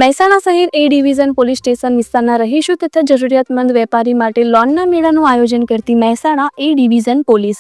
મહેસાણા શહેર એ division police station વિસ્તારના રહીશો તથા જરૂરિયાતમંદ વેપારી માટે લોનના મેળાનું આયોજન કરતી મહેસાણા એ ડિવિઝન પોલીસ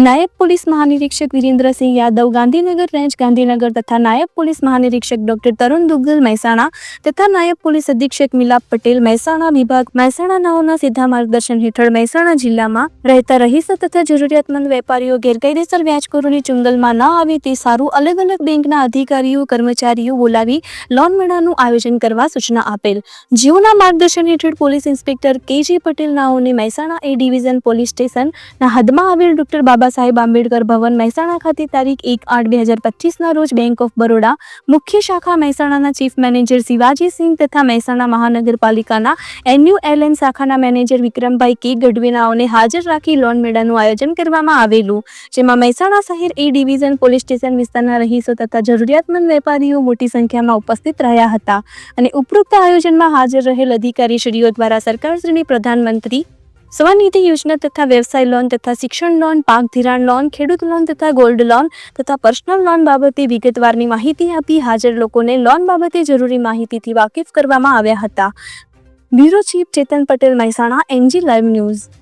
નાયબ પોલીસ મહાનિરીક્ષક વિરેન્દ્રસિંહ યાદવ ગાંધીનગર રેન્જ ગાંધીનગર તથા નાયબ પોલીસ મહાનિરીક્ષક ડોક્ટર તરુણ દુગ્ગલ મહેસાણા તથા નાયબ પોલીસ અધિક્ષક મિલાપ પટેલ મહેસાણા વિભાગ મહેસાણાનાઓના સીધા માર્ગદર્શન હેઠળ મહેસાણા જિલ્લામાં રહેતા રહીશો તથા જરૂરિયાતમંદ વેપારીઓ ગેરકાયદેસર વ્યાજખોરોની ચુંગલમાં ન આવે તે સારું અલગ અલગ બેંકના અધિકારીઓ કર્મચારીઓ બોલાવી લોન મેળાનું આયોજન કરવા સૂચના આપેલ। જેઓના માર્ગદર્શન હેઠળ પોલીસ ઇન્સ્પેક્ટર કે.જે. પટેલ નાઓને મહેસાણા એ ડિવિઝન પોલીસ સ્ટેશનના હદમાં આવેલ ડોક્ટર બાબા સાહેબ આંબેડકર ભવન મહેસાણા ખાતે તારીખ 1/8/2025ના રોજ બેંક ઓફ બરોડા મુખ્ય શાખા મહેસાણાના ચીફ મેનેજર શિવાજી સિંહ તથા મહેસાણા મહાનગરપાલિકાના NULN શાખાના મેનેજર વિક્રમભાઈ કે ગઢવીનાઓને હાજર રાખી લોન મેળાનું આયોજન કરવામાં આવેલું, જેમાં મહેસાણા શહેર એ ડિવિઝન પોલીસ સ્ટેશન વિસ્તારના રહીશો તથા જરૂરિયાતમંદ વેપારીઓ મોટી સંખ્યામાં ઉપસ્થિત રહ્યા હતા અને ઉપરોક્ત આયોજનમાં હાજર રહેલ અધિકારીશ્રીઓ દ્વારા સરકારશ્રીની પ્રધાનમંત્રી સ્વનિધિ યોજના તથા વ્યવસાય લોન તથા શિક્ષણ લોન, પાક ધિરાણ લોન, ખેડૂત લોન તથા ગોલ્ડ લોન તથા પર્સનલ લોન બાબતે વિગતવારની માહિતી આપી હાજર લોકોને લોન બાબતે જરૂરી માહિતીથી વાકેફ કરવામાં આવ્યા હતા। Bureau chief Chetan Patel, Mehsana, NG live news.